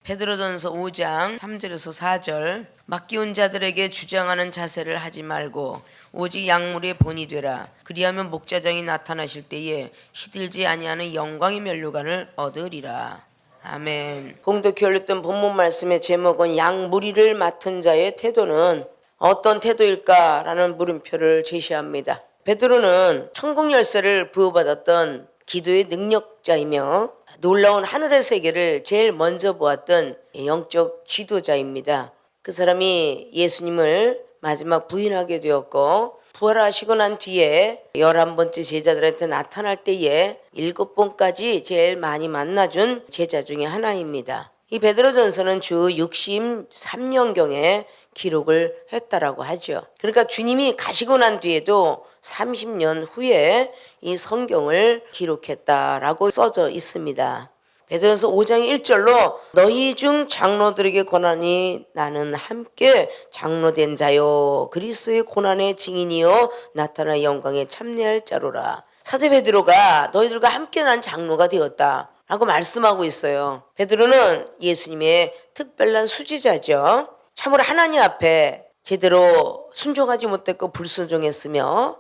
베드로전서 5장 3절에서 4절 맡기운 자들에게 주장하는 자세를 하지 말고 오직 약물의 본이 되라. 그리하면 목자장이 나타나실 때에 시들지 아니하는 영광의 면류관을 얻으리라. 아멘. 봉독히 올렸던 본문 말씀의 제목은 약무리를 맡은 자의 태도는 어떤 태도일까라는 물음표를 제시합니다. 베드로는 천국 열쇠를 부여받았던 기도의 능력자이며 놀라운 하늘의 세계를 제일 먼저 보았던 영적 지도자입니다. 그 사람이 예수님을 마지막 부인하게 되었고 부활하시고 난 뒤에 11번째 제자들한테 나타날 때에 7번까지 제일 많이 만나준 제자 중에 하나입니다. 이 베드로전서는 주 63년경에 기록을 했다라고 하죠. 그러니까 주님이 가시고 난 뒤에도 30년 후에 이 성경을 기록했다라고 써져 있습니다. 베드로전서 5장 1절로 너희 중 장로들에게 권하니 나는 함께 장로된 자요 그리스도의 고난의 증인이요 나타나 영광에 참여할 자로라. 사도 베드로가 너희들과 함께 난 장로가 되었다 라고 말씀하고 있어요. 베드로는 예수님의 특별한 수지자죠. 참으로 하나님 앞에 제대로 순종하지 못했고 불순종했으며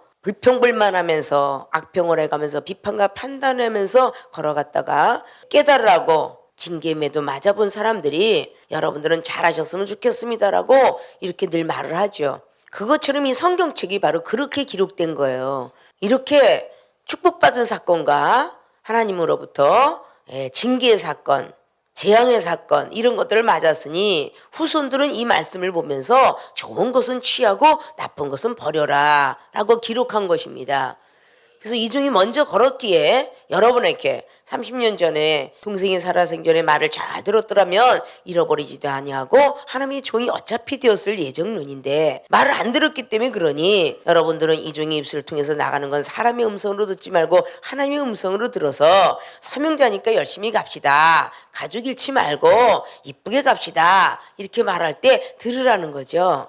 불평불만하면서 악평을 해가면서 비판과 판단하면서 걸어갔다가 깨달으라고 징계에도 맞아본 사람들이 여러분들은 잘하셨으면 좋겠습니다라고 이렇게 늘 말을 하죠. 그것처럼 이 성경책이 바로 그렇게 기록된 거예요. 이렇게 축복받은 사건과 하나님으로부터 징계의 사건, 재앙의 사건 이런 것들을 맞았으니 후손들은 이 말씀을 보면서 좋은 것은 취하고 나쁜 것은 버려라 라고 기록한 것입니다. 그래서 이 종이 먼저 걸었기에 여러분에게 30년 전에 동생이 살아생전에 말을 잘 들었더라면 잃어버리지도 아니하고 하나님의 종이 어차피 되었을 예정론인데 말을 안 들었기 때문에 그러니 여러분들은 이 종의 입술을 통해서 나가는 건 사람의 음성으로 듣지 말고 하나님의 음성으로 들어서 사명자니까 열심히 갑시다. 가족 잃지 말고 이쁘게 갑시다. 이렇게 말할 때 들으라는 거죠.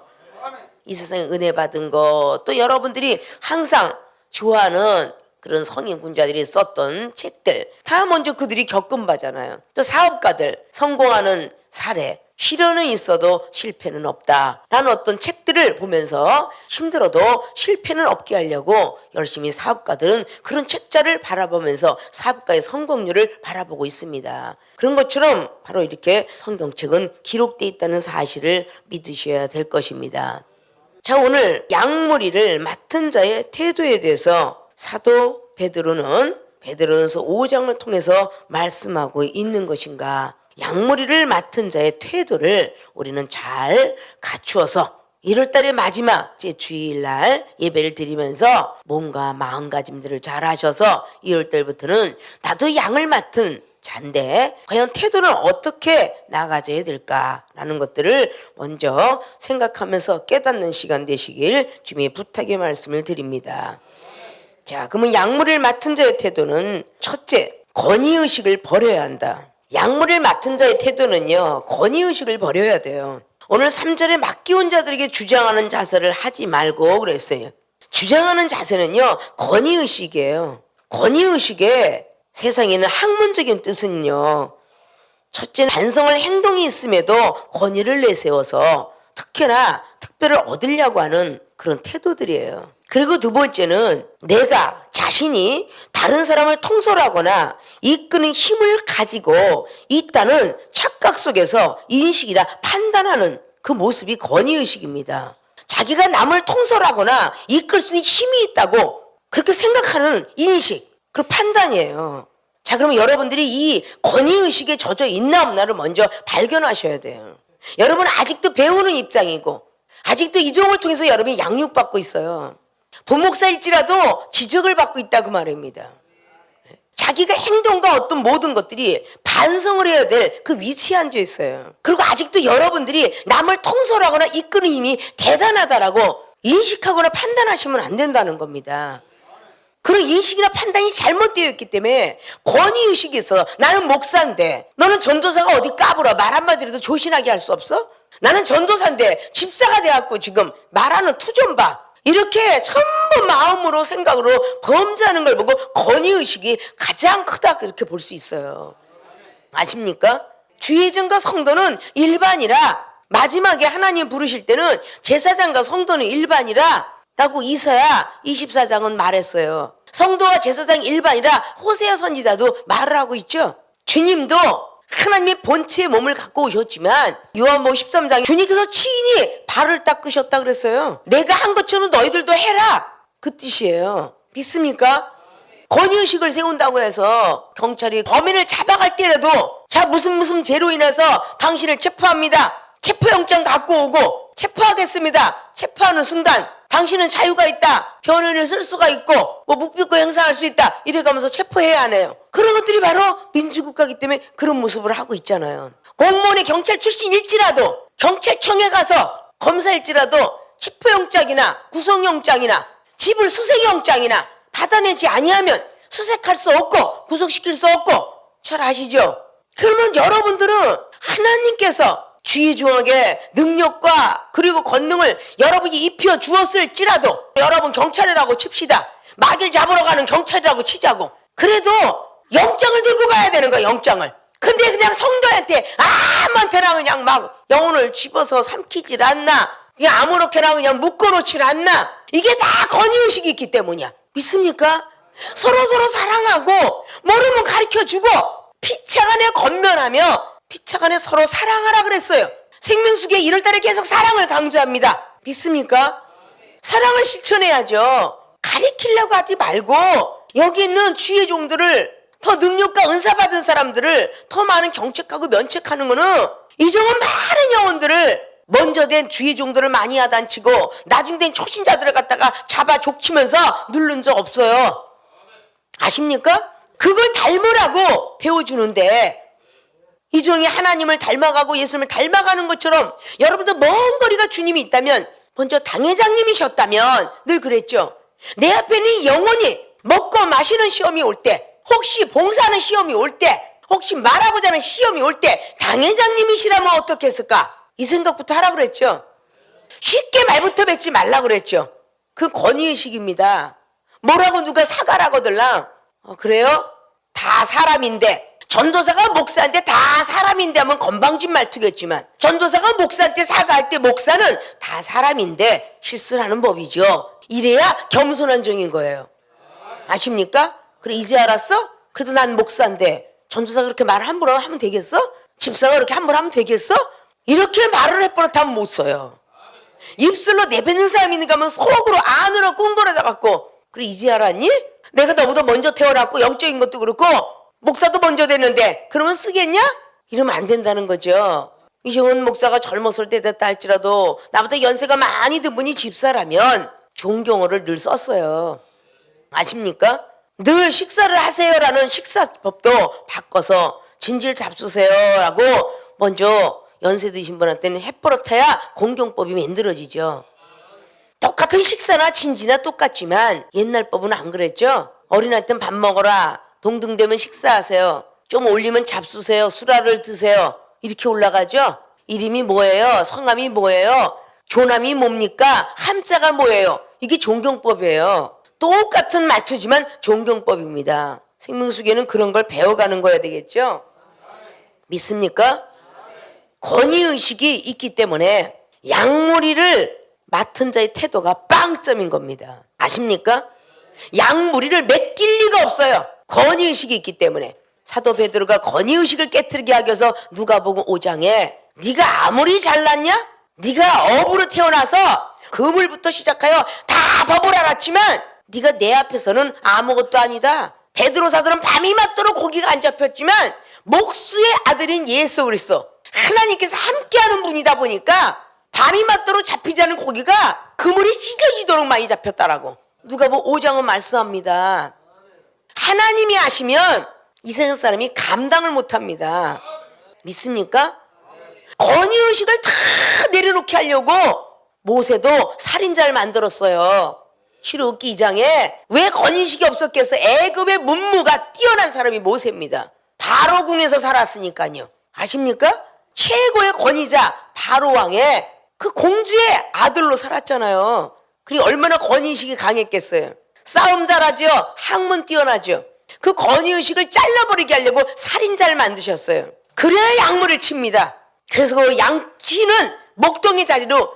이 세상에 은혜 받은 거 또 여러분들이 항상 좋아하는 그런 성인군자들이 썼던 책들 다 먼저 그들이 겪은 바잖아요. 또 사업가들 성공하는 사례 시련은 있어도 실패는 없다라는 어떤 책들을 보면서 힘들어도 실패는 없게 하려고 열심히 사업가들은 그런 책자를 바라보면서 사업가의 성공률을 바라보고 있습니다. 그런 것처럼 바로 이렇게 성경책은 기록되어 있다는 사실을 믿으셔야 될 것입니다. 자, 오늘 약무리를 맡은 자의 태도에 대해서 사도 베드로는 베드로전서 5장을 통해서 말씀하고 있는 것인가? 약무리를 맡은 자의 태도를 우리는 잘 갖추어서 1월달의 마지막 제 주일날 예배를 드리면서 몸과 마음가짐들을 잘 하셔서 2월달부터는 나도 양을 맡은 잔데 과연 태도는 어떻게 나가져야 될까라는 것들을 먼저 생각하면서 깨닫는 시간 되시길 주님의 부탁의 말씀을 드립니다. 자, 그러면 약물을 맡은 자의 태도는 첫째, 권위의식을 버려야 한다. 약물을 맡은 자의 태도는요, 권위의식을 버려야 돼요. 오늘 3절에 맡기운 자들에게 주장하는 자세를 하지 말고 그랬어요. 주장하는 자세는요, 권위의식이에요. 권위의식에 세상에는 학문적인 뜻은요, 첫째는 반성할 행동이 있음에도 권위를 내세워서 특혜나 특별을 얻으려고 하는 그런 태도들이에요. 그리고 두 번째는 내가 자신이 다른 사람을 통솔하거나 이끄는 힘을 가지고 있다는 착각 속에서 인식이라 판단하는 그 모습이 권위의식입니다. 자기가 남을 통솔하거나 이끌 수 있는 힘이 있다고 그렇게 생각하는 인식, 그 판단이에요. 자, 그러면 여러분들이 이 권위의식에 젖어 있나 없나를 먼저 발견하셔야 돼요. 여러분 아직도 배우는 입장이고 아직도 이 종을 통해서 여러분이 양육받고 있어요. 부목사일지라도 지적을 받고 있다 그 말입니다. 자기가 행동과 어떤 모든 것들이 반성을 해야 될 그 위치에 앉아 있어요. 그리고 아직도 여러분들이 남을 통솔하거나 이끄는 힘이 대단하다라고 인식하거나 판단하시면 안 된다는 겁니다. 그런 인식이나 판단이 잘못되어 있기 때문에 권위의식이 있어. 나는 목사인데 너는 전도사가 어디 까불어 말 한마디라도 조신하게 할 수 없어? 나는 전도사인데 집사가 돼갖고 지금 말하는 투 좀 봐. 이렇게 전부 마음으로 생각으로 범죄하는 걸 보고 권위의식이 가장 크다 그렇게 볼 수 있어요. 아십니까? 주의정과 성도는 일반이라, 마지막에 하나님 부르실 때는 제사장과 성도는 일반이라 라고 이사야 24장은 말했어요. 성도와 제사장 일반이라 호세아 선지자도 말을 하고 있죠. 주님도 하나님의 본체의 몸을 갖고 오셨지만 요한복음 13장에 주님께서 친히 발을 닦으셨다 그랬어요. 내가 한 것처럼 너희들도 해라, 그 뜻이에요. 믿습니까? 권위의식을 세운다고 해서 경찰이 범인을 잡아갈 때라도 자 무슨 죄로 인해서 당신을 체포합니다, 체포영장 갖고 오고 체포하겠습니다, 체포하는 순간 당신은 자유가 있다, 변호인을 쓸 수가 있고 뭐 묵비권 행사할 수 있다, 이래가면서 체포해야 하네요. 그런 것들이 바로 민주국가이기 때문에 그런 모습을 하고 있잖아요. 공무원의 경찰 출신일지라도 경찰청에 가서 검사일지라도 체포영장이나 구속영장이나 집을 수색영장이나 받아내지 아니하면 수색할 수 없고 구속시킬 수 없고 잘 아시죠? 그러면 여러분들은 하나님께서 주의종에게 능력과 그리고 권능을 여러분이 입혀 주었을지라도, 여러분 경찰이라고 칩시다, 마귀를 잡으러 가는 경찰이라고 치자고, 그래도 영장을 들고 가야 되는 거야, 영장을. 근데 그냥 성도한테 아무한테나 그냥 막 영혼을 집어서 삼키질 않나, 그냥 아무렇게나 그냥 묶어놓질 않나, 이게 다 권위의식이 있기 때문이야. 믿습니까? 서로서로 사랑하고 모르면 가르쳐주고 피차간에 건면하며 피차간에 서로 사랑하라 그랬어요. 생명수계 1월달에 계속 사랑을 강조합니다. 믿습니까? 사랑을 실천해야죠. 가리키려고 하지 말고 여기 있는 주의 종들을, 더 능력과 은사 받은 사람들을 더 많은 경책하고 면책하는 거는, 이정은 많은 영혼들을 먼저 된 주의 종들을 많이 야단치고 나중 된 초신자들을 갖다가 잡아 족치면서 누른 적 없어요. 아십니까? 그걸 닮으라고 배워주는데, 이종이 하나님을 닮아가고 예수님을 닮아가는 것처럼 여러분도 먼 거리가 주님이 있다면, 먼저 당회장님이셨다면, 늘 그랬죠. 내 앞에는 영원히 먹고 마시는 시험이 올 때, 혹시 봉사하는 시험이 올 때, 혹시 말하고자 하는 시험이 올 때 당회장님이시라면 어떻게 했을까? 이 생각부터 하라 그랬죠. 쉽게 말부터 뱉지 말라 그랬죠. 그 권위의식입니다. 뭐라고 누가 사과라고들랑 그래요? 다 사람인데, 전도사가 목사한테 다 사람인데 하면 건방진 말투겠지만, 전도사가 목사한테 사과할 때 목사는 다 사람인데 실수를 하는 법이죠. 이래야 겸손한 종인 거예요. 아십니까? 그래 이제 알았어? 그래도 난 목사인데 전도사가 그렇게 말을 함부로 하면 되겠어? 집사가 그렇게 함부로 하면 되겠어? 이렇게 말을 해버릇하면 못 써요. 입술로 내뱉는 사람이 있는가 하면 속으로 안으로 꿍그러져갖고, 그래 이제 알았니? 내가 너보다 먼저 태어났고 영적인 것도 그렇고 목사도 먼저 됐는데 그러면 쓰겠냐? 이러면 안 된다는 거죠. 이종훈 목사가 젊었을 때 됐다 할지라도 나보다 연세가 많이 든 분이 집사라면 존경어를 늘 썼어요. 아십니까? 늘 식사를 하세요라는 식사법도 바꿔서 진질 잡수세요라고 먼저 연세 드신 분한테는 해버릇해야 공경법이 만들어지죠. 똑같은 식사나 진지나 똑같지만 옛날 법은 안 그랬죠. 어린아이때는 밥 먹어라, 동등되면 식사하세요, 좀 올리면 잡수세요, 수라를 드세요, 이렇게 올라가죠. 이름이 뭐예요? 성함이 뭐예요? 조남이 뭡니까? 함자가 뭐예요? 이게 존경법이에요. 똑같은 말투지만 존경법입니다. 생명수계는 그런 걸 배워가는 거야 되겠죠. 믿습니까? 권위의식이 있기 때문에 양무리를 맡은 자의 태도가 빵점인 겁니다. 아십니까? 양무리를 맡길 리가 없어요. 권위의식이 있기 때문에. 사도 베드로가 권위의식을 깨트리게 하기 위해서 누가복음 5장에 네가 아무리 잘났냐? 네가 어부로 태어나서 그물부터 시작하여 다 법을 알았지만 네가 내 앞에서는 아무것도 아니다. 베드로 사도는 밤이 맞도록 고기가 안 잡혔지만 목수의 아들인 예수 그리스도, 하나님께서 함께하는 분이다 보니까 밤이 맞도록 잡히지 않은 고기가 그물이 찢어지도록 많이 잡혔다라고 누가복음 5장은 말씀합니다. 하나님이 하시면 이 세상 사람이 감당을 못합니다. 믿습니까? 권위의식을 다 내려놓게 하려고 모세도 살인자를 만들었어요. 출애굽기 2장에 왜 권위의식이 없었겠어? 애굽의 문무가 뛰어난 사람이 모세입니다. 바로 궁에서 살았으니까요. 아십니까? 최고의 권위자 바로 왕의 그 공주의 아들로 살았잖아요. 그리고 얼마나 권위의식이 강했겠어요. 싸움 잘하죠. 학문 뛰어나죠. 그 권위의식을 잘라버리게 하려고 살인자를 만드셨어요. 그래야 약물을 칩니다. 그래서 그 양치는 목동의 자리로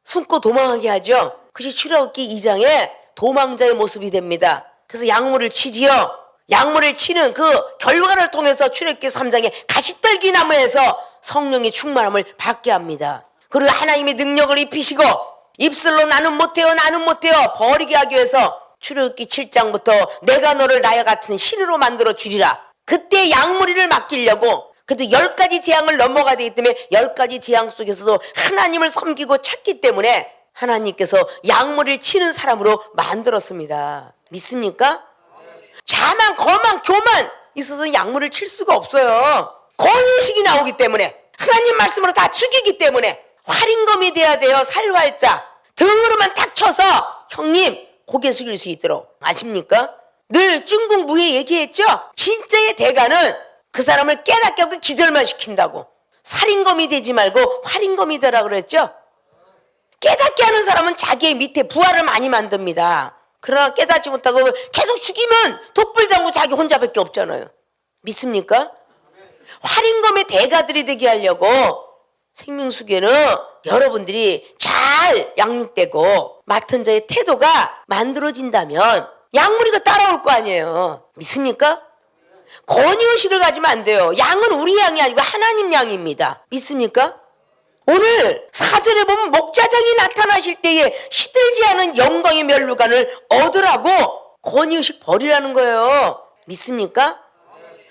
숨고 도망하게 하죠. 그것이 출애굽기 2장의 도망자의 모습이 됩니다. 그래서 약물을 치지요. 약물을 치는 그 결과를 통해서 출애굽기 3장의 가시떨기 나무에서 성령의 충만함을 받게 합니다. 그리고 하나님의 능력을 입히시고 입술로 나는 못해요 버리게 하기 위해서 출애굽기 7장부터 내가 너를 나와 같은 신으로 만들어 주리라. 그때 양무리를 맡기려고 그때 10가지 재앙을 넘어가야 되기 때문에 10가지 재앙 속에서도 하나님을 섬기고 찾기 때문에 하나님께서 양무리를 치는 사람으로 만들었습니다. 믿습니까? 자만 거만 교만 있어서 양무리를 칠 수가 없어요. 권위의식이 나오기 때문에 하나님 말씀으로 다 죽이기 때문에 활인검이 돼야 돼요. 살활자 등으로만 탁 쳐서 형님 고개 숙일 수 있도록. 아십니까? 늘 중국무예 얘기했죠. 진짜의 대가는 그 사람을 깨닫게 하고 기절만 시킨다고. 살인검이 되지 말고 활인검이 되라 그랬죠. 깨닫게 하는 사람은 자기의 밑에 부하를 많이 만듭니다. 그러나 깨닫지 못하고 계속 죽이면 독불장구 자기 혼자밖에 없잖아요. 믿습니까? 활인검의 대가들이 되게 하려고 생명수계는 여러분들이 잘 양육되고 맡은 자의 태도가 만들어진다면 양무리가 따라올 거 아니에요. 믿습니까? 권위의식을 가지면 안 돼요. 양은 우리 양이 아니고 하나님 양입니다. 믿습니까? 오늘 사절에 보면 목자장이 나타나실 때에 시들지 않은 영광의 면류관을 얻으라고 권위의식 버리라는 거예요. 믿습니까?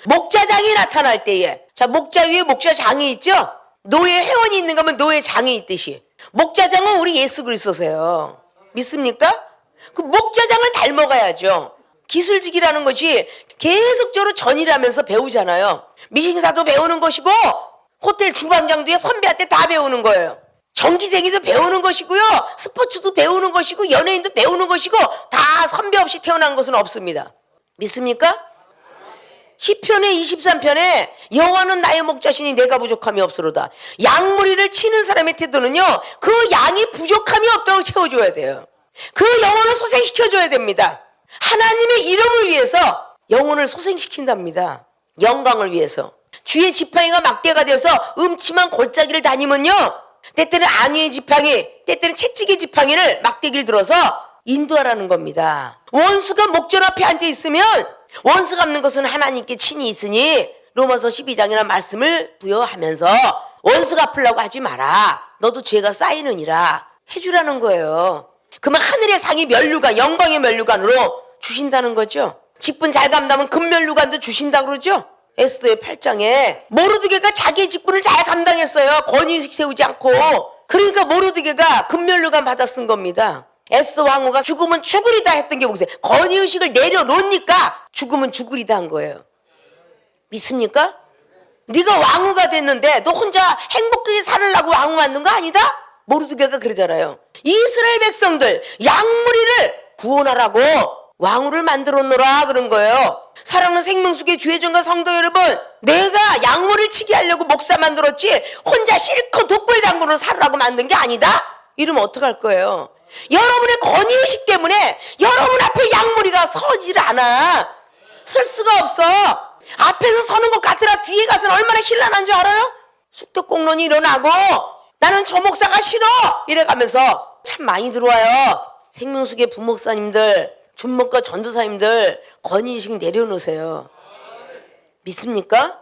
목자장이 나타날 때에, 자, 목자 위에 목자장이 있죠? 노예 회원이 있는 거면 노예장이 있듯이 목자장은 우리 예수 그리스도세요. 믿습니까? 그 목자장을 닮아가야죠. 기술직이라는 것이 계속적으로 전일하면서 배우잖아요. 미싱사도 배우는 것이고 호텔 주방장도 선배한테 다 배우는 거예요. 전기쟁이도 배우는 것이고요. 스포츠도 배우는 것이고 연예인도 배우는 것이고 다 선배 없이 태어난 것은 없습니다. 믿습니까? 시편의 23편에 여호와는 나의 목자시니 내가 부족함이 없으로다. 양무리를 치는 사람의 태도는요, 그 양이 부족함이 없도록 채워줘야 돼요. 그 영혼을 소생시켜줘야 됩니다. 하나님의 이름을 위해서 영혼을 소생시킨답니다. 영광을 위해서. 주의 지팡이가 막대가 되어서 음침한 골짜기를 다니면요, 때때는 안위의 지팡이, 때때는 채찍의 지팡이를 막대기를 들어서 인도하라는 겁니다. 원수가 목전 앞에 앉아 있으면 원수 갚는 것은 하나님께 친히 있으니 로마서 12장이라는 말씀을 부여하면서 원수 갚으려고 하지 마라. 너도 죄가 쌓이느니라 해주라는 거예요. 그러면 하늘의 상이 면류관, 영광의 면류관으로 주신다는 거죠. 직분 잘 감당하면 금면류관도 주신다고 그러죠. 에스더의 8장에 모르드게가 자기의 직분을 잘 감당했어요. 권위의식 세우지 않고. 그러니까 모르드게가 금면류관 받아 쓴 겁니다. 에스더 왕후가 죽으면 죽으리다 했던 게 보세요. 권위의식을 내려놓으니까 죽으면 죽으리다 한 거예요. 믿습니까? 네가 왕후가 됐는데 너 혼자 행복하게 살으려고 왕후 만든 거 아니다? 모르드게가 그러잖아요. 이스라엘 백성들 양무리를 구원하라고 왕후를 만들어 놓으라 그런 거예요. 사랑하는 생명수계 주의종과 성도 여러분, 내가 양무리를 치게 하려고 목사 만들었지 혼자 실컷 독불장군으로 살으라고 만든 게 아니다? 이러면 어떡할 거예요? 여러분의 권위의식 때문에 여러분 앞에 양무리가 서질 않아. 설 수가 없어. 앞에서 서는 것 같으라 뒤에 가서는 얼마나 힐난한 줄 알아요? 쑥덕공론이 일어나고 나는 저 목사가 싫어 이래가면서 참 많이 들어와요. 생명수계 부목사님들, 준목과 전도사님들 권위의식 내려놓으세요. 믿습니까?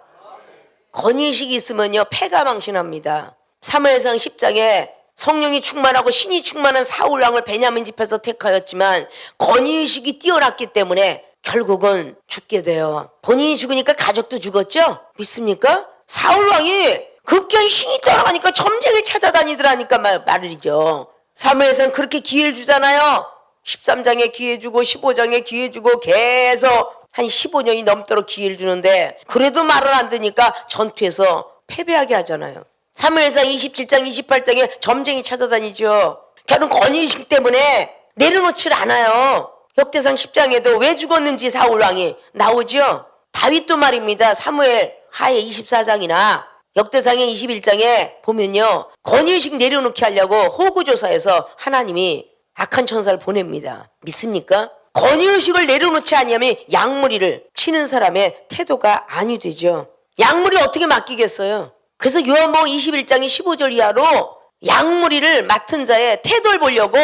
권위의식이 있으면요 패가 망신합니다. 사무엘상 10장에 성령이 충만하고 신이 충만한 사울왕을 베냐민 집에서 택하였지만 권위의식이 뛰어났기 때문에 결국은 죽게 돼요. 본인이 죽으니까 가족도 죽었죠? 믿습니까? 사울왕이 급격히 신이 떠나가니까 점쟁이를 찾아다니더라니까 말이죠. 사무엘상 그렇게 기회를 주잖아요. 13장에 기회 주고 15장에 기회 주고 계속 한 15년이 넘도록 기회를 주는데 그래도 말을 안 듣니까 전투에서 패배하게 하잖아요. 사무엘상 27장 28장에 점쟁이 찾아다니죠. 결국 권위의식 때문에 내려놓질 않아요. 역대상 10장에도 왜 죽었는지 사울왕이 나오죠. 다윗도 말입니다. 사무엘 하에 24장이나 역대상의 21장에 보면요, 권위의식 내려놓게 하려고 호구조사에서 하나님이 악한 천사를 보냅니다. 믿습니까? 권위의식을 내려놓지 아니하면 양무리를 치는 사람의 태도가 아니 되죠. 양무리를 어떻게 맡기겠어요? 그래서 요한복음 21장의 15절 이하로 양무리를 맡은 자의 태도를 보려고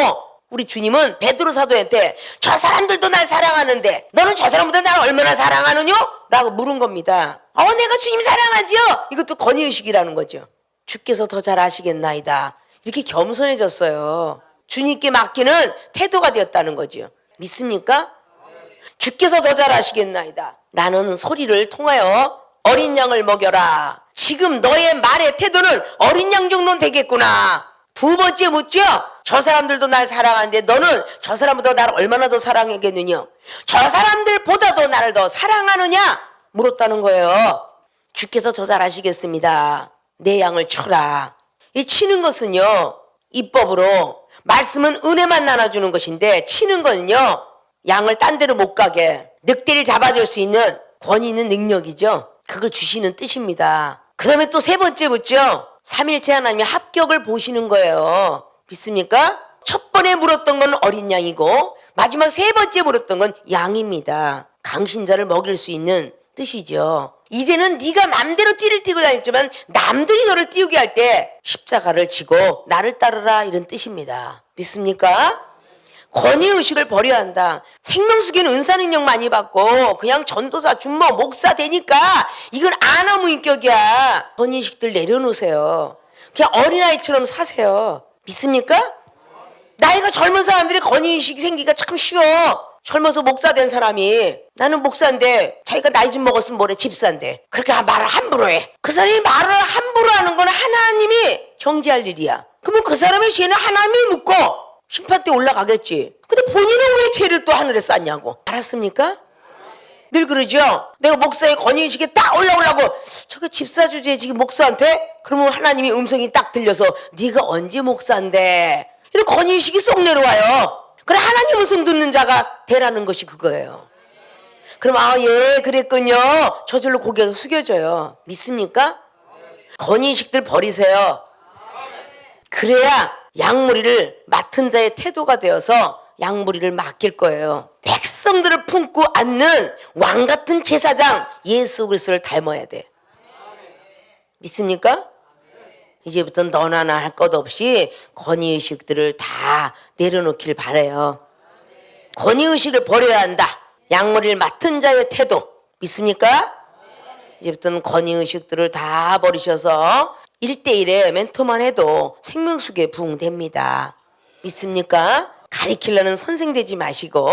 우리 주님은 베드로 사도한테 저 사람들도 날 사랑하는데 너는 저 사람들 날 얼마나 사랑하느냐? 라고 물은 겁니다. 내가 주님 사랑하지요? 이것도 권위의식이라는 거죠. 주께서 더 잘 아시겠나이다. 이렇게 겸손해졌어요. 주님께 맡기는 태도가 되었다는 거죠. 믿습니까? 주께서 더 잘 아시겠나이다. 라는 소리를 통하여 어린 양을 먹여라. 지금 너의 말의 태도는 어린 양 정도는 되겠구나. 두 번째 묻죠. 저 사람들도 날 사랑하는데 너는 저 사람보다 나를 얼마나 더 사랑하겠느냐? 저 사람들보다도 나를 더 사랑하느냐? 물었다는 거예요. 주께서 더 잘 아시겠습니다. 내 양을 쳐라. 이 치는 것은요, 입법으로, 말씀은 은혜만 나눠주는 것인데 치는 거는요, 양을 딴 데로 못 가게 늑대를 잡아줄 수 있는 권위 있는 능력이죠. 그걸 주시는 뜻입니다. 그 다음에 또 세 번째 묻죠. 삼일체 하나님의 합격을 보시는 거예요. 믿습니까? 첫 번에 물었던 건 어린 양이고 마지막 세 번째 물었던 건 양입니다. 강신자를 먹일 수 있는 뜻이죠. 이제는 네가 맘대로 띠를 띠고 다녔지만 남들이 너를 띄우게 할 때 십자가를 지고 나를 따르라, 이런 뜻입니다. 믿습니까? 권위의식을 버려야 한다. 생명수계는 은사능력 많이 받고 그냥 전도사, 준모, 목사 되니까 이건 아나무인격이야. 권위의식들 내려놓으세요. 그냥 어린아이처럼 사세요. 믿습니까? 나이가 젊은 사람들이 권위의식이 생기기가 참 쉬워. 젊어서 목사 된 사람이 나는 목사인데 자기가 나이 좀 먹었으면 뭐래, 집사인데 그렇게 말을 함부로 해. 그 사람이 말을 함부로 하는 건 하나님이 정지할 일이야. 그러면 그 사람의 죄는 하나님이 묻고 심판 때 올라가겠지. 근데 본인은 왜 죄를 또 하늘에 쌓냐고. 알았습니까? 늘 그러죠. 내가 목사의 권위의식에 딱 올라오려고 저게 집사 주제에 지금 목사한테? 그러면 하나님이 음성이 딱 들려서 네가 언제 목사인데, 이런 권위의식이 쏙 내려와요. 그래, 하나님 음성 듣는 자가 되라는 것이 그거예요. 그럼 예 그랬군요. 저절로 고개가 숙여져요. 믿습니까? 권위의식들 버리세요. 그래야 양무리를 맡은 자의 태도가 되어서 양무리를 맡길 거예요. 백성들을 품고 앉는 왕 같은 제사장 예수 그리스도를 닮아야 돼. 믿습니까? 이제부터 너나 나 할 것 없이 권위의식들을 다 내려놓길 바라요. 권위의식을 버려야 한다. 양무리를 맡은 자의 태도. 믿습니까? 이제부터는 권위의식들을 다 버리셔서 1대1의 멘토만 해도 생명수계에 부응됩니다. 믿습니까? 가리키려는 선생 되지 마시고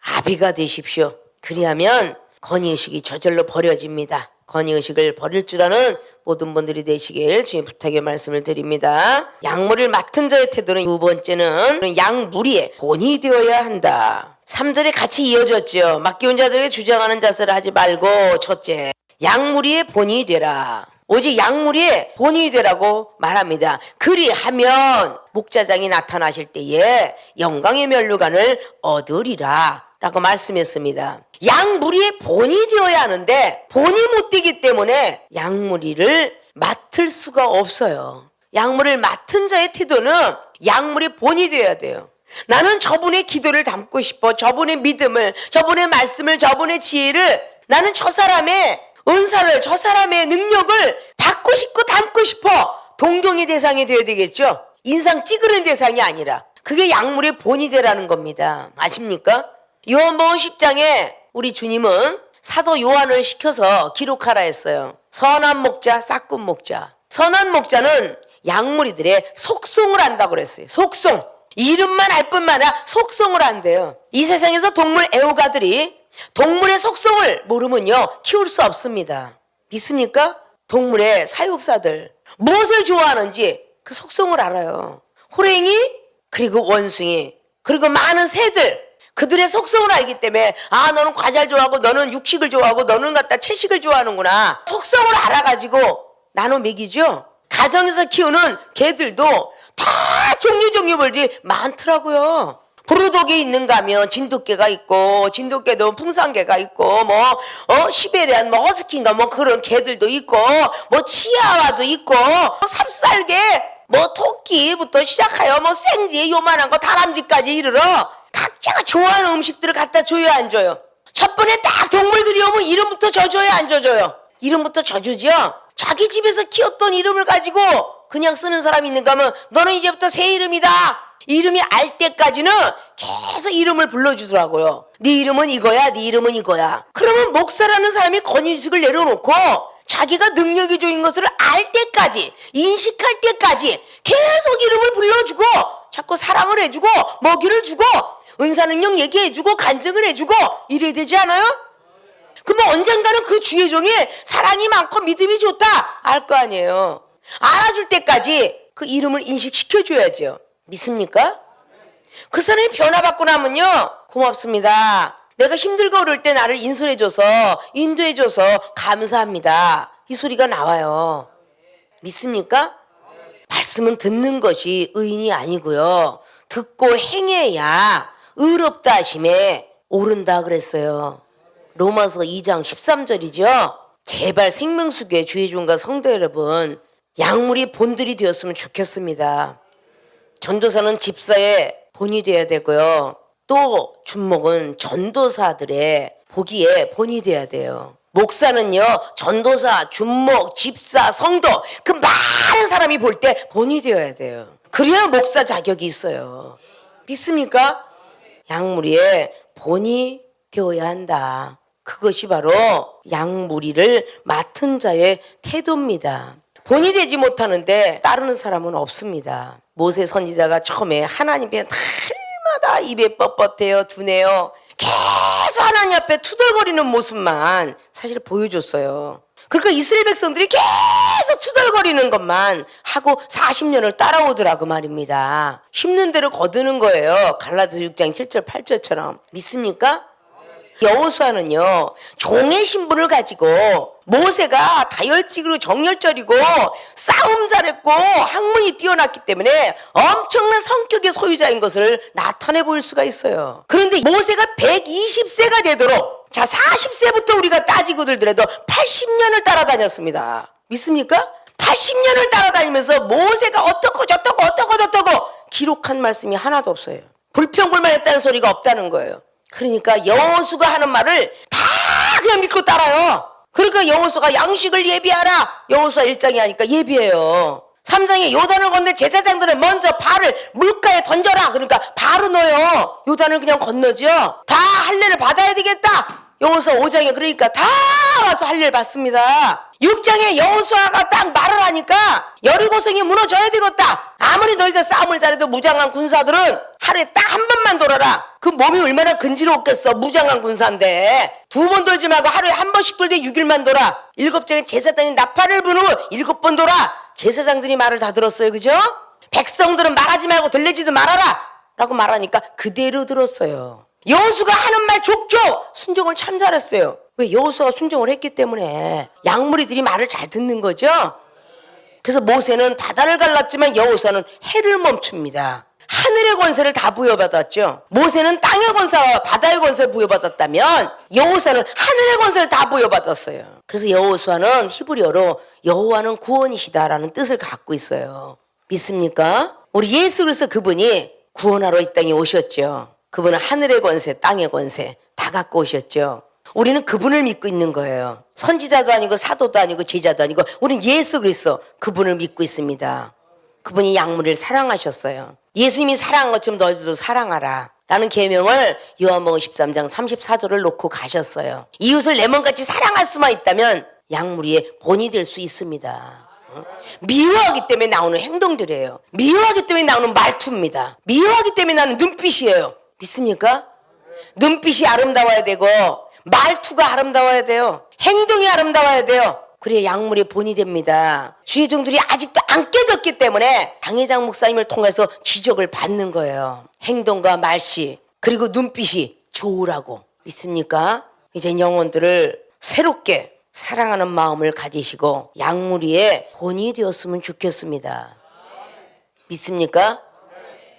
아비가 되십시오. 그리하면 권위의식이 저절로 버려집니다. 권위의식을 버릴 줄 아는 모든 분들이 되시길 주님 부탁의 말씀을 드립니다. 양무리를 맡은 자의 태도는 두 번째는 양무리의 본이 되어야 한다. 3절에 같이 이어졌죠. 맡겨온 자들에게 주장하는 자세를 하지 말고 첫째, 양무리의 본이 되라. 오직 양무리의 본이 되라고 말합니다. 그리하면 목자장이 나타나실 때에 영광의 면류관을 얻으리라 라고 말씀했습니다. 양무리의 본이 되어야 하는데 본이 못 되기 때문에 양무리를 맡을 수가 없어요. 양무리를 맡은 자의 태도는 양무리의 본이 되어야 돼요. 나는 저분의 기도를 담고 싶어. 저분의 믿음을, 저분의 말씀을, 저분의 지혜를, 나는 저 사람의 은사를, 저 사람의 능력을 받고 싶고 담고 싶어. 동경의 대상이 되어야 되겠죠. 인상 찌그른 대상이 아니라. 그게 양무리의 본이 되라는 겁니다. 아십니까? 요한복음 10장에 우리 주님은 사도 요한을 시켜서 기록하라 했어요. 선한 목자, 싹군 목자. 선한 목자는 양무리들의 속성을 안다고 그랬어요. 속성. 이름만 알 뿐만 아니라 속성을 안대요. 이 세상에서 동물 애호가들이 동물의 속성을 모르면요 키울 수 없습니다. 믿습니까? 동물의 사육사들 무엇을 좋아하는지 그 속성을 알아요. 호랭이, 그리고 원숭이, 그리고 많은 새들, 그들의 속성을 알기 때문에 너는 과자를 좋아하고 너는 육식을 좋아하고 너는 갖다 채식을 좋아하는구나. 속성을 알아가지고 나눠 먹이죠. 가정에서 키우는 개들도 다 종류별지 많더라고요. 부르독에 있는가 하면 진돗개가 있고, 진돗개도 풍산개가 있고, 시베리안 허스키인가 그런 개들도 있고, 치아와도 있고, 삽살개, 토끼부터 시작하여 생쥐 요만한 거 다람쥐까지 이르러 각자가 좋아하는 음식들을 갖다 줘야 안 줘요? 첫 번에 딱 동물들이 오면 이름부터 져줘야 안 져줘요? 이름부터 저주죠. 자기 집에서 키웠던 이름을 가지고 그냥 쓰는 사람이 있는가 하면 너는 이제부터 새 이름이다. 이름이 알 때까지는 계속 이름을 불러주더라고요. 네 이름은 이거야, 네 이름은 이거야. 그러면 목사라는 사람이 권위의식을 내려놓고 자기가 능력이 좋은 것을 알 때까지, 인식할 때까지 계속 이름을 불러주고 자꾸 사랑을 해주고 먹이를 주고 은사능력 얘기해주고 간증을 해주고 이래야 되지 않아요? 그러면 언젠가는 그 주의 종이 사랑이 많고 믿음이 좋다 알 거 아니에요. 알아줄 때까지 그 이름을 인식시켜줘야죠. 믿습니까? 그 사람이 변화받고 나면요, 고맙습니다. 내가 힘들고 어려울 때 나를 인솔해줘서 인도해줘서 감사합니다. 이 소리가 나와요. 믿습니까? 말씀은 듣는 것이 의인이 아니고요, 듣고 행해야 의롭다 하심에 오른다 그랬어요. 로마서 2장 13절이죠. 제발 생명수교의 주의종과 성도 여러분, 약물이 본들이 되었으면 좋겠습니다. 전도사는 집사의 본이 돼야 되고요, 또 준목은 전도사들의 보기에 본이 돼야 돼요. 목사는요, 전도사, 준목, 집사, 성도 그 많은 사람이 볼 때 본이 되어야 돼요. 그래야 목사 자격이 있어요. 믿습니까? 약물이의 본이 되어야 한다. 그것이 바로 약물이를 맡은 자의 태도입니다. 본이 되지 못하는데 따르는 사람은 없습니다. 모세 선지자가 처음에 하나님께 날마다 입에 뻣뻣해요, 둔해요. 계속 하나님 앞에 투덜거리는 모습만 사실 보여줬어요. 그러니까 이스라엘 백성들이 계속 투덜거리는 것만 하고 40년을 따라오더라고 말입니다. 심는 대로 거두는 거예요. 갈라디아서 6장 7절 8절처럼. 믿습니까? 여호수아는요, 종의 신분을 가지고 모세가 다혈질이고 정열절이고 싸움 잘했고 학문이 뛰어났기 때문에 엄청난 성격의 소유자인 것을 나타내 보일 수가 있어요. 그런데 모세가 120세가 되도록, 자 40세부터 우리가 따지고 들더라도 80년을 따라다녔습니다. 믿습니까? 80년을 따라다니면서 모세가 어떻고 저떻고 어떻고 저떻고 기록한 말씀이 하나도 없어요. 불평불만했다는 소리가 없다는 거예요. 그러니까 여호수가 하는 말을 다 그냥 믿고 따라요. 그러니까 여호수가 양식을 예비하라, 여호수아 1장에 하니까 예비해요. 3장에 요단을 건너 제사장들은 먼저 발을 물가에 던져라, 그러니까 발을 넣어요. 요단을 그냥 건너죠. 다 할례를 받아야 되겠다. 여호수아 5장에 그러니까 다 와서 할례를 받습니다. 6장에 여호수아가 딱 말을 하니까 여리고성이 무너져야 되겠다. 아무리 너희가 싸움을 잘해도 무장한 군사들은 하루에 딱 한 번만 돌아라. 그 몸이 얼마나 근지러웠겠어. 무장한 군사인데 2번 돌지 말고 하루에 한 번씩 돌되 6일만 돌아. 7장에 제사장이 나팔을 부는 7번 돌아. 제사장들이 말을 다 들었어요. 그죠? 백성들은 말하지 말고 들리지도 말아라 라고 말하니까 그대로 들었어요. 여호수가 하는 말 족족 순종을 참 잘했어요. 왜? 여호수아가 순종을 했기 때문에. 약물이들이 말을 잘 듣는 거죠. 그래서 모세는 바다를 갈랐지만 여호수아는 해를 멈춥니다. 하늘의 권세를 다 부여받았죠. 모세는 땅의 권세와 바다의 권세를 부여받았다면 여호수아는 하늘의 권세를 다 부여받았어요. 그래서 여호수아는 히브리어로 여호와는 구원이시다라는 뜻을 갖고 있어요. 믿습니까? 우리 예수 그리스도 그분이 구원하러 이 땅에 오셨죠. 그분은 하늘의 권세, 땅의 권세 다 갖고 오셨죠. 우리는 그분을 믿고 있는 거예요. 선지자도 아니고 사도도 아니고 제자도 아니고 우리는 예수 그리스도 그분을 믿고 있습니다. 그분이 약물을 사랑하셨어요. 예수님이 사랑한 것처럼 너희들도 사랑하라 라는 계명을 요한복음 13장 34절을 놓고 가셨어요. 이웃을 내 몸같이 사랑할 수만 있다면 약물이의 본이 될 수 있습니다. 미워하기 때문에 나오는 행동들이에요. 미워하기 때문에 나오는 말투입니다. 미워하기 때문에 나오는 눈빛이에요. 믿습니까? 눈빛이 아름다워야 되고 말투가 아름다워야 돼요. 행동이 아름다워야 돼요. 그래야 약물의 본이 됩니다. 주의 종들이 아직도 안 깨졌기 때문에 당회장 목사님을 통해서 지적을 받는 거예요. 행동과 말씨 그리고 눈빛이 좋으라고. 믿습니까? 이제 영혼들을 새롭게 사랑하는 마음을 가지시고 약물이의 본이 되었으면 좋겠습니다. 믿습니까?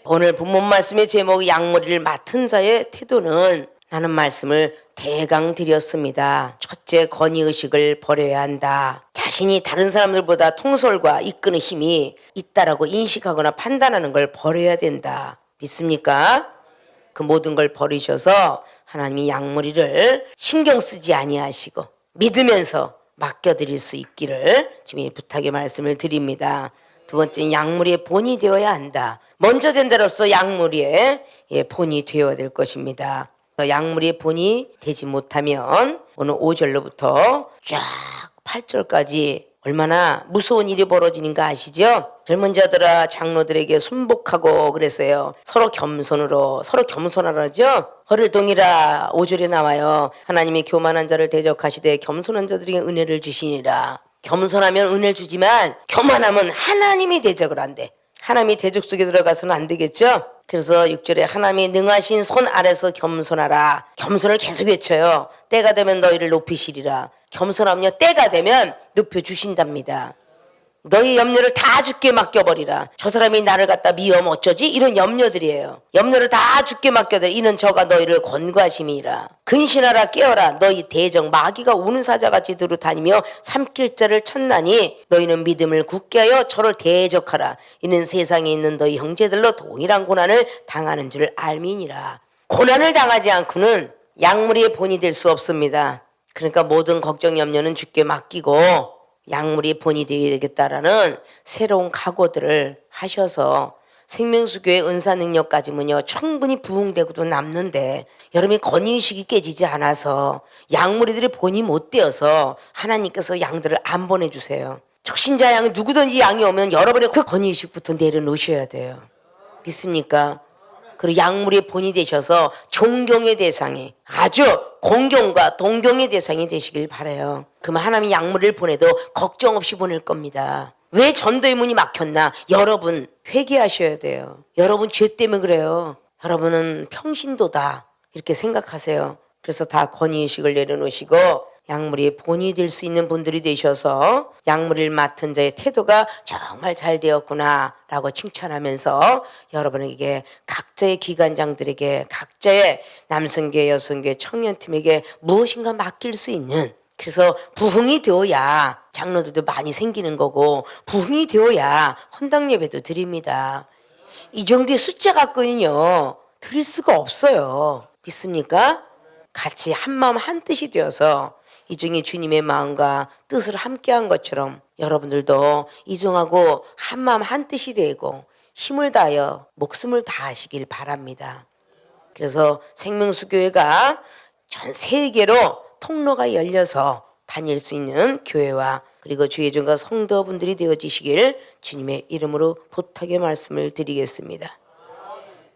오늘 본문 말씀의 제목이 약물이를 맡은 자의 태도는 라는 말씀을 대강 드렸습니다. 첫째, 권위의식을 버려야 한다. 자신이 다른 사람들보다 통솔과 이끄는 힘이 있다라고 인식하거나 판단하는 걸 버려야 된다. 믿습니까? 그 모든 걸 버리셔서 하나님이 약물이를 신경 쓰지 아니하시고 믿으면서 맡겨드릴 수 있기를 주님의 부탁의 말씀을 드립니다. 두 번째는 약물의 본이 되어야 한다. 먼저 된 데로서 약물의 본이 되어야 될 것입니다. 약물의 본이 되지 못하면 오늘 5절로부터 쫙 8절까지 얼마나 무서운 일이 벌어지는가 아시죠? 젊은 자들아 장로들에게 순복하고 그랬어요. 서로 겸손하라죠. 허를 동이라 5절에 나와요. 하나님이 교만한 자를 대적하시되 겸손한 자들에게 은혜를 주시니라. 겸손하면 은혜를 주지만 교만하면 하나님이 대적을 한대. 하나님이 대적 속에 들어가서는 안 되겠죠? 그래서 6절에 하나님이 능하신 손 아래서 겸손하라. 겸손을 계속 외쳐요. 때가 되면 너희를 높이시리라. 겸손하면요 때가 되면 높여주신답니다. 너희 염려를 다 주께 맡겨버리라. 저 사람이 나를 갖다 미워하면 어쩌지? 이런 염려들이에요. 염려를 다 주께 맡겨드려. 이는 저가 너희를 권고하심이라. 근신하라 깨어라. 너희 대적 마귀가 우는 사자같이 두루 다니며 삼킬 자를 찾나니 너희는 믿음을 굳게 하여 저를 대적하라. 이는 세상에 있는 너희 형제들로 동일한 고난을 당하는 줄 알미니라. 고난을 당하지 않고는 약물의 본이 될 수 없습니다. 그러니까 모든 걱정 염려는 주께 맡기고 약물이 본이 되겠다라는 새로운 각오들을 하셔서 생명수교의 은사 능력까지는요 충분히 부흥되고도 남는데 여러분이 건의의식이 깨지지 않아서 약물이들의 본이 못 되어서 하나님께서 양들을 안 보내주세요. 적신자 양 누구든지 양이 오면 여러분의 그 건의의식부터 내려놓으셔야 돼요. 믿습니까? 그리고 약물의 본이 되셔서 존경의 대상이 아주 공경과 동경의 대상이 되시길 바라요. 그러면 하나님이 약물을 보내도 걱정 없이 보낼 겁니다. 왜 전도의 문이 막혔나? 여러분 회개하셔야 돼요. 여러분 죄 때문에 그래요. 여러분은 평신도다 이렇게 생각하세요. 그래서 다 건의의식을 내려놓으시고 약물이 본이 될 수 있는 분들이 되셔서 약물을 맡은 자의 태도가 정말 잘 되었구나 라고 칭찬하면서 여러분에게 각자의 기관장들에게 각자의 남성계 여성계 청년팀에게 무엇인가 맡길 수 있는, 그래서 부흥이 되어야 장로들도 많이 생기는 거고 부흥이 되어야 헌당 예배도 드립니다. 이 정도의 숫자 갖고는요 드릴 수가 없어요. 믿습니까? 같이 한마음 한뜻이 되어서 이중에 주님의 마음과 뜻을 함께한 것처럼 여러분들도 이중하고 한마음 한뜻이 되고 힘을 다하여 목숨을 다하시길 바랍니다. 그래서 생명수교회가 전 세계로 통로가 열려서 다닐 수 있는 교회와 그리고 주의 종과 성도분들이 되어지시길 주님의 이름으로 부탁의 말씀을 드리겠습니다.